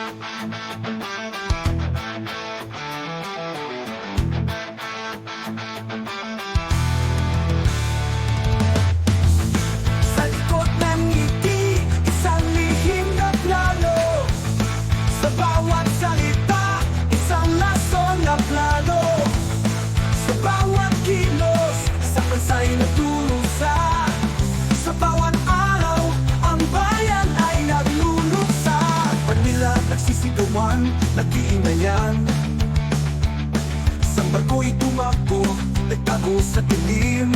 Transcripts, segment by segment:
Sa likod ng ngiti, isang lihim na plano. Sa bawat salita, isang lason na plano. Sa bawat kilos, sa pansay na turusa. Sa bawat araw, ang bayan ay nagluluksa. Manila nagsisigawan, nag-iingayan. Isang barko'y tumakbo, nagtago sa dilim.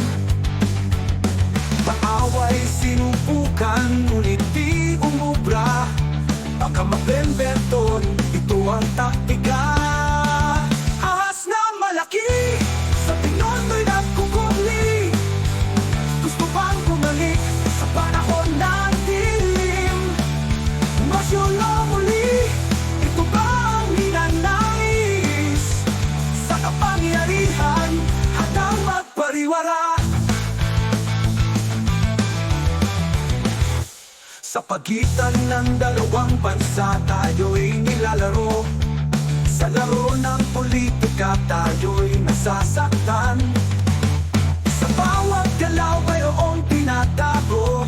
Paaway sinubukan, ngunit di umubra. Baka mabembenton, ito ang taktika. Ahas na malaki, sa Pinoy nagkukuli. Gusto bang bumalik sa panahon ng dilim? Masyolo muli, ito ba ang ninanais? Sa kapangyarihan, handang magpariwara. Sa pagitan ng dalawang bansa, tayo'y nilalaro. Sa laro ng politika, tayo'y nasasaktan. Sa bawat galaw, mayroong tinatago.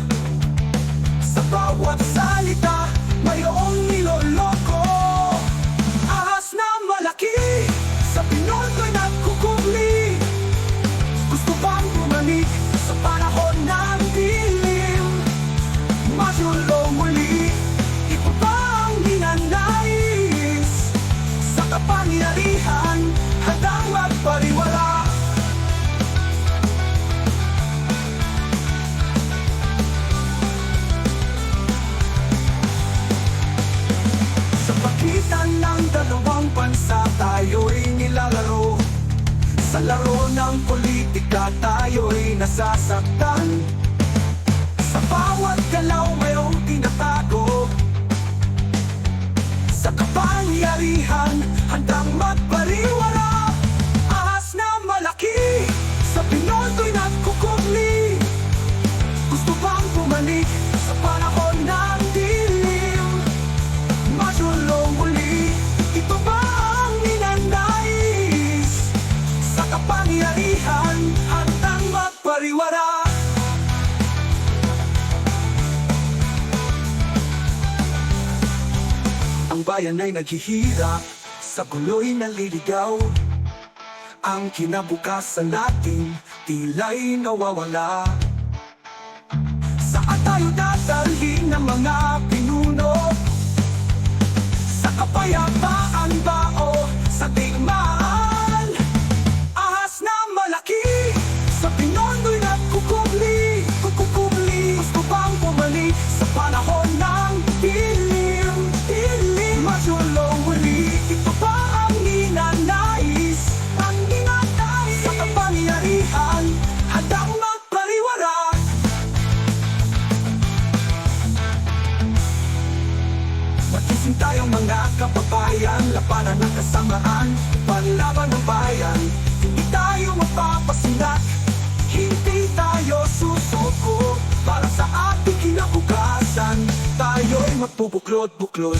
Sa bawat salita, mayroong niloloko. Ahas na malaki, sa Pinoy nagkukuli. Gusto bang bumalik sa panahon ng dilim? Masyolo muli, ito ba ang ninanais? Sa kapangyarihan, handang magpariwara. Sa pagitan ng dalawang bansa, tayo'y nilalaro. Sa laro ng politika, tayo'y nasasaktan. Sa bawat galaw mayroong tinatago. Sa kapangyarihan, handang magpariwara. Ahas na malaki, sa Pinoy nagkukuli. Gusto bang bumalik sa panahon ng dilim? Masyolo muli, ito ba ang ninanais? Sa kapangyarihan, handang magpariwara. Ang bayan ay naghihirap, sa gulo'y naliligaw. Ang kinabukasan natin, tila'y nawawala. Saan tayo dadalhin ng mga pinuno? Sa kapayapaan ba o sa digmaan? Ahas na malaki, sa Pinoy nagkukubli. Gusto bang bumalik sa panahon ng dilim? Masyolo muli, ito ba ang ninanais? Ang ninanais sa kapangyarihan, handang magpariwara. Magising tayong mga kababayan, labanan ng kasamaan, panlaban ng bayan. Hindi tayo mapapasindak, hindi tayo susuko. Para sa ating kinabukasan, tayo'y magbubuklod-buklod.